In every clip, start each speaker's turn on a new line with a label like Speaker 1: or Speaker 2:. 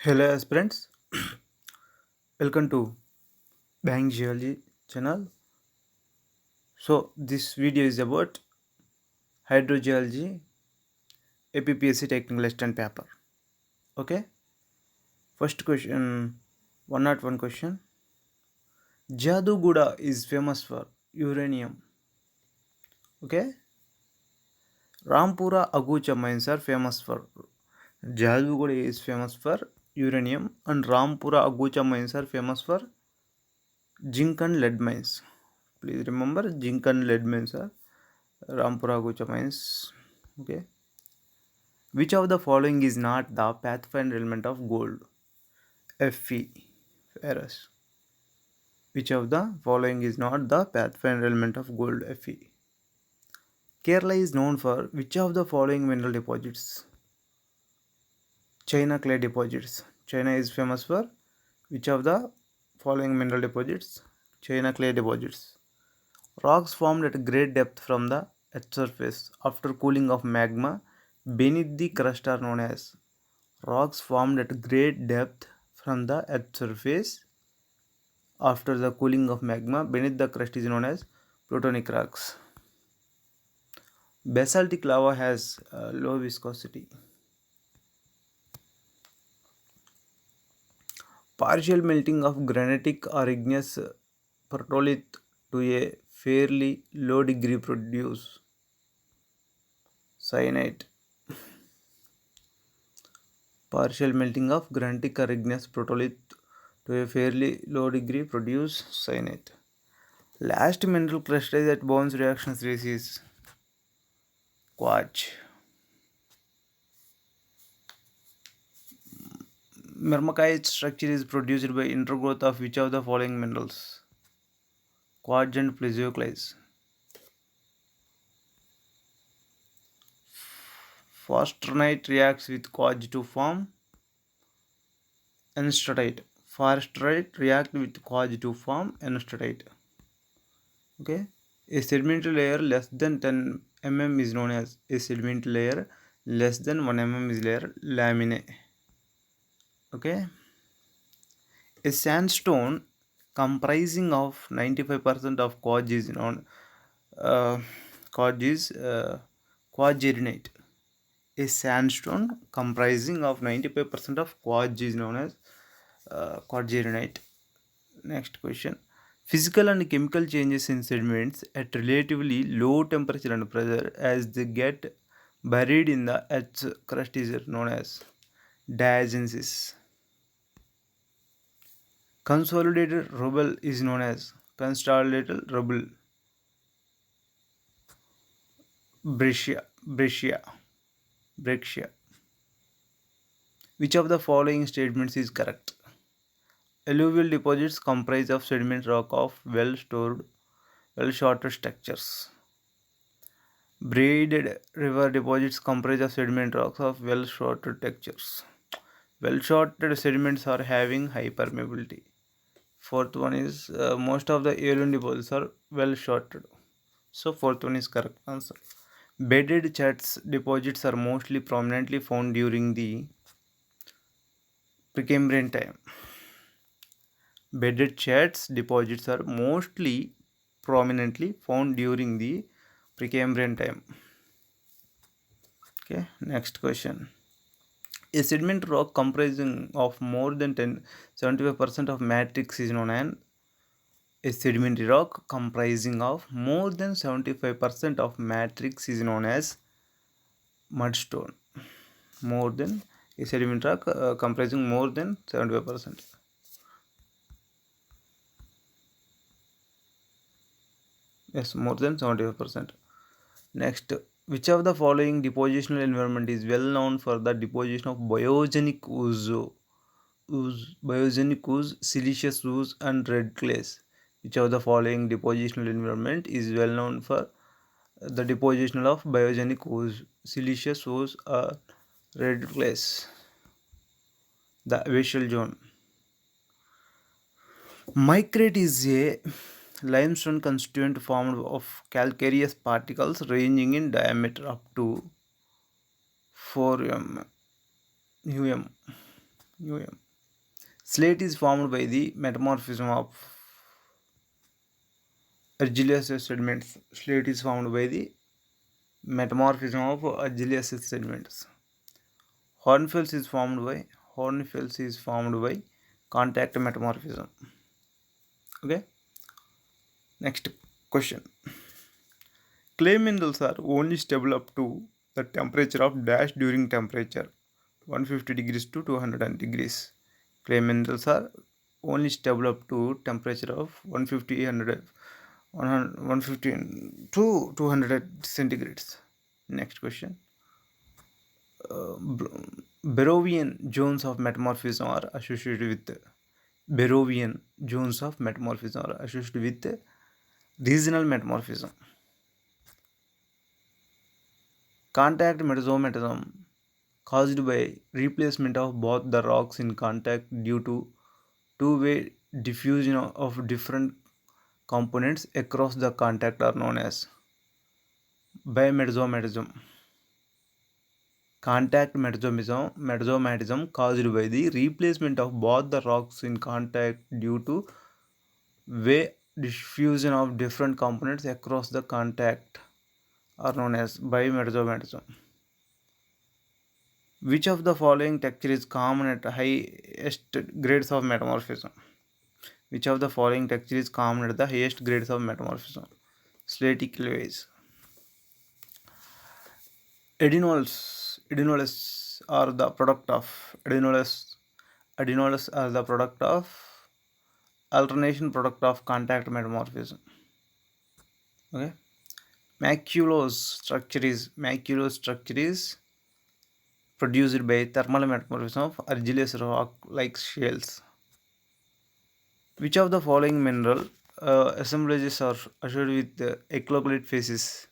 Speaker 1: Hello aspirants, welcome to Bang Geology channel. So this video is about hydrogeology APPSC technical extent paper. Okay, first question, 101 question. Jaduguda is famous for uranium. Okay, Rampura Agucha mines are famous for Jaduguda is famous for uranium and Rampura Agucha mines are famous for zinc and lead mines. Please remember zinc and lead mines are Rampura Agucha mines. Okay. Which of the following is not the pathfinder element of gold? Fe. Ferrous. Which of the following is not the pathfinder element of gold? Fe. Kerala is known for which of the following mineral deposits? China clay deposits. China is famous for which of the following mineral deposits? China clay deposits. Rocks formed at great depth from the earth's surface after cooling of magma beneath the crust are known as rocks formed at great depth from the earth's surface after the cooling of magma beneath the crust is known as plutonic rocks. Basaltic lava has low viscosity. Partial melting of granitic or igneous petrolith to a fairly low degree produce cyanide. Partial melting of granitic or igneous petrolith to a fairly low degree produce cyanide. Last mineral crystallized at Bones reaction series is quartz. Mermakite structure is produced by intergrowth of which of the following minerals? Quartz and plesioclase. Forsternite reacts with quartz to form enstatite. Forsterite react with quartz to form enstatite. Okay. A sedimentary layer less than 10 mm is known as a sedimentary layer less than 1 mm is layer laminae. Okay. A sandstone comprising of 95% of quartz is known quartz is quaternite. A sandstone comprising of 95% of quartz is known as quaternite. Next question. Physical and chemical changes in sediments at relatively low temperature and pressure as they get buried in the earth's crust is known as diagenesis. Consolidated rubble is known as consolidated rubble. Breccia. Brexia. Which of the following statements is correct? Alluvial deposits comprise of sediment rock of well-stored, well-shorted structures. Braided river deposits comprise of sediment rocks of well-shorted textures. Well-shorted sediments are having high permeability. Fourth one is most of the alien deposits are well-shorted. So fourth one is correct answer. Bedded chats deposits are mostly prominently found during the Precambrian time. Bedded chats deposits are mostly prominently found during the Precambrian time. Okay, next question. A sediment rock comprising of more than 75% of matrix is known as a sedimentary rock comprising of more than 75% of matrix is known as mudstone. More than a sediment rock comprising more than 75%. Yes, more than 75%. Next, which of the following depositional environment is well known for the deposition of biogenic ooze, siliceous ooze, and red clays? Which of the following depositional environment is well known for the deposition of biogenic ooze, siliceous ooze, or red clays? The abyssal zone. Micrite is a limestone constituent formed of calcareous particles ranging in diameter up to 4 mm. UM. Slate is formed by the metamorphism of argillaceous sediments. Slate is formed by the metamorphism of argillaceous sediments. Hornfels is formed by contact metamorphism. Okay. Next question. Clay minerals are only stable up to the temperature of dash during temperature 150 degrees to 200 degrees. Clay minerals are only stable up to temperature of 150 to 200 centigrades. Next question. Barrovian zones of metamorphism are associated with regional metamorphism. Contact metazomatism caused by replacement of both the rocks in contact due to two-way diffusion of different components across the contact are known as bimetazomatism. Contact metazomatism caused by the replacement of both the rocks in contact due to way diffusion of different components across the contact are known as bimetazomatism. Which of the following texture is common at highest grades of metamorphism? Which of the following texture is common at the highest grades of metamorphism? Slaty clays. Adenoles are the product of alternation product of contact metamorphism. Okay. Maculose structure is produced by thermal metamorphism of argillaceous rock like shales. Which of the following mineral assemblages are associated with eclopyrite facies?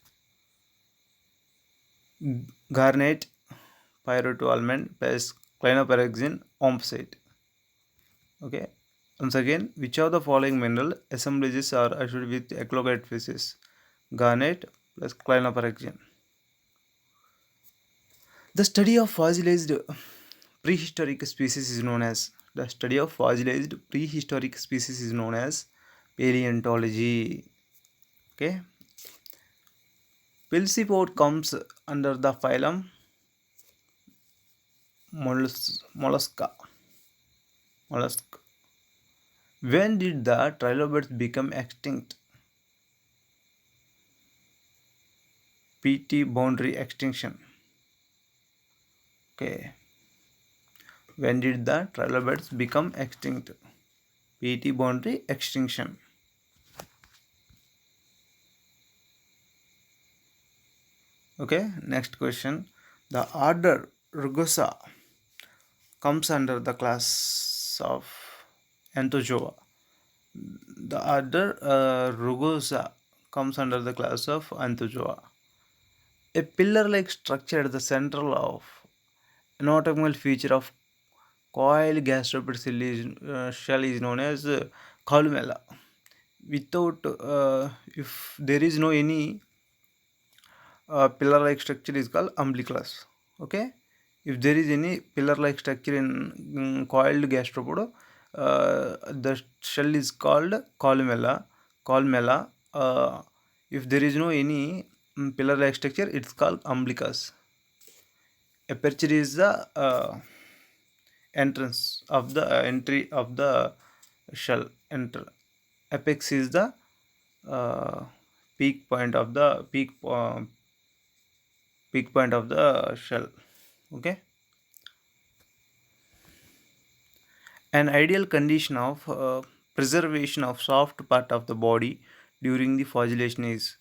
Speaker 1: Garnet, pyrote almond, clinopyroxene, ompsite. Okay. Once again, which of the following mineral assemblages are associated with eclopyrite facies? Garnet plus clinopyroxene. The study of fossilized prehistoric species is known as paleontology. Okay. Pilcipod comes under the phylum mollusca. When did the trilobites become extinct? PT boundary extinction. Okay. When did the trilobites become extinct? PT boundary extinction. Okay. Next question. The order Rugosa comes under the class of Anthozoa. The order Rugosa comes under the class of Anthozoa. A pillar-like structure at the center of anatomical feature of coiled gastropod shell is known as columella. Without, if there is no any pillar-like structure is called umbilicus. Okay. If there is any pillar-like structure in coiled gastropod, the shell is called columella. If there is no any pillar-like structure, it's called umbilicus. Aperture is the entrance of the entry of the shell. Apex is the peak point of the shell. Okay. An ideal condition of preservation of soft part of the body during the fossilization is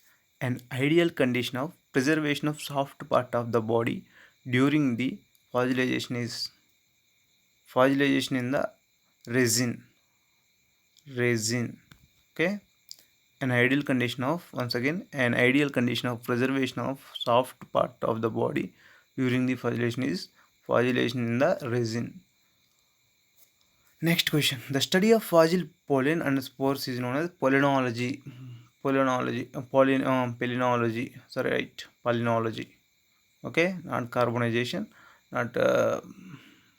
Speaker 1: fossilization in the resin. Okay. An ideal condition of preservation of soft part of the body during the fossilization is fossilization in the resin. Next question. The study of fossil pollen and spores is known as palynology. Palynology. Okay, not carbonization, not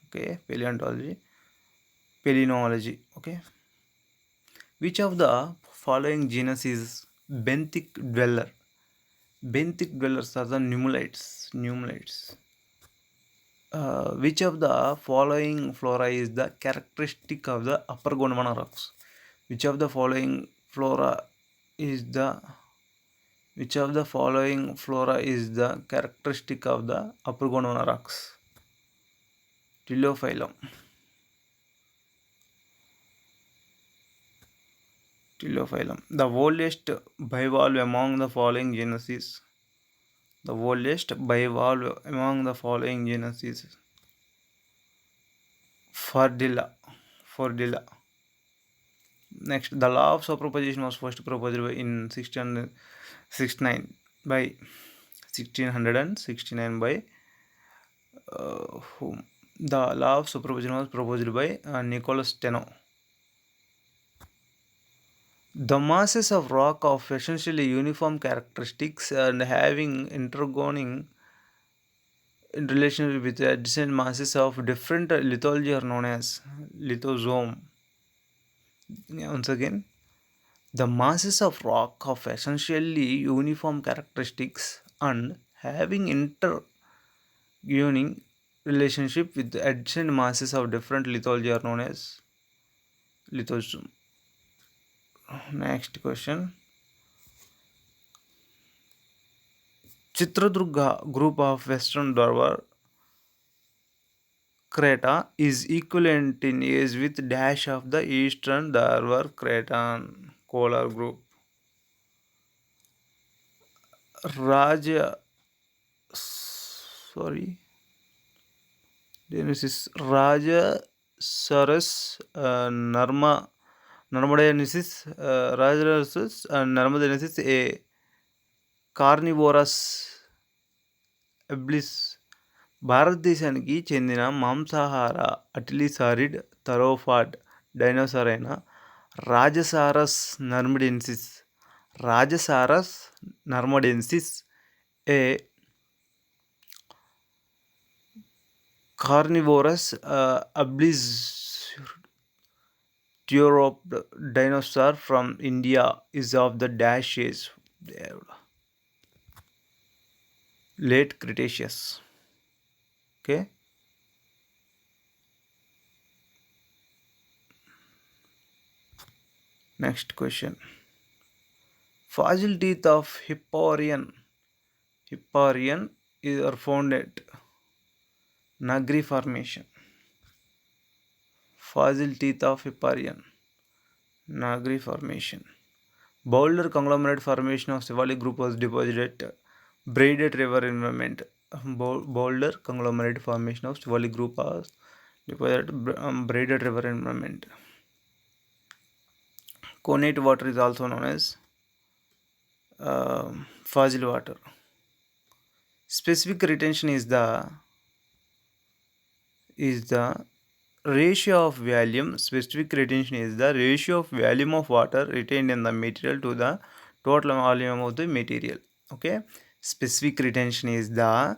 Speaker 1: Okay, paleontology. Okay, which of the following genus is benthic dweller? Benthic dwellers are the nummulites. Which of the following flora is the characteristic of the upper Gondwana rocks? Which of the following flora is the which of the following flora is the characteristic of the upper Gondwana rocks? Tylophilum. Tylophilum. The oldest bivalve among the following genus is. The oldest bivalve among the following genus is Fardilla. Fardilla. Next, the law of superposition was first proposed in 1669 by 1669 by whom? The law of superposition was proposed by Nicholas Steno. The masses of rock of essentially uniform characteristics and having intergoning in relationship with adjacent masses of different lithology are known as lithosome. Once again, the masses of rock of essentially uniform characteristics and having intervening relationship with the adjacent masses of different lithology are known as lithosome. Next question. Chitradurga group of Western Darbar Creta is equivalent in age with dash of the Eastern Darbar Cretan Kolar group. Raja, sorry, Dionysus Raja Saras Narmadensis Rajasus and Narmadensis a carnivorous iblis భారతదేశానికి చెందిన మాంసాహార అటిలిసారిడ్ థరోపాడ్ dinosaur అయిన రాజసారస్ narmadensis A carnivorous theropod dinosaur from India is of the dash age. Late Cretaceous. Okay. Next question. Fossil teeth of Hipparion are found at Nagri Formation. Fossil teeth of Hipparion, Nagri Formation. Boulder conglomerate formation of Shivalik group was deposited at Braided River environment. Boulder conglomerate formation of Shivalik group was deposited at Braided River environment. Conate water is also known as fossil water. Specific retention is the ratio of volume. Specific retention is the ratio of volume of water retained in the material to the total volume of the material. Okay, specific retention is the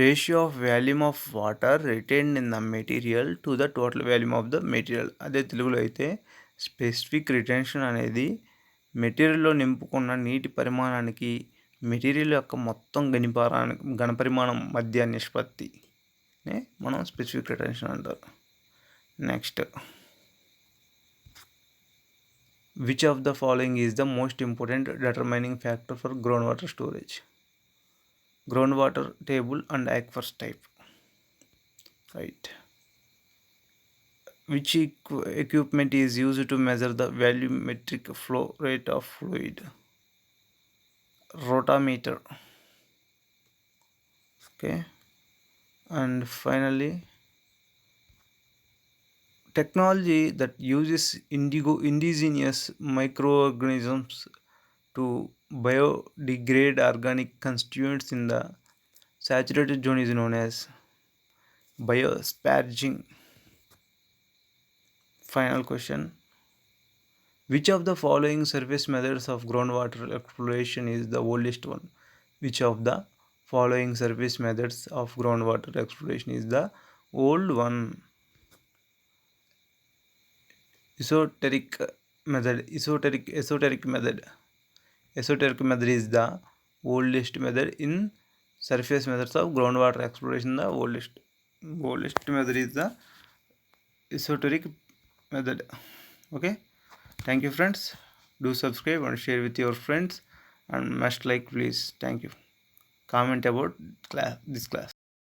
Speaker 1: ratio of volume of water retained in the material to the total volume of the material. అదే తెలుగులో అయితే specific retention అనేది మెటీరియల్లో నింపుకున్న నీటి పరిమాణానికి material యొక్క మొత్తం ఘనపరిమాణం మధ్య నిష్పత్తి మనం స్పెసిఫిక్ రిటెన్షన్ అంటారు. Next, which of the following is the most important determining factor for ground water storage? Ground water table and aquifers type. Right. Which equipment is used to measure the volumetric flow rate of fluid? Rotameter. Okay. And finally, technology that uses indigenous microorganisms to biodegrade organic constituents in the saturated zone is known as biosparging. Final question. Which of the following surface methods of groundwater exploration is the oldest one? Which of the following surface methods of groundwater exploration is the old one. Esoteric method. Esoteric method is the oldest method in surface methods of groundwater exploration. The oldest method is the esoteric method. Okay, thank you friends. Do subscribe and share with your friends, and must like please. Thank you. Comment about this class.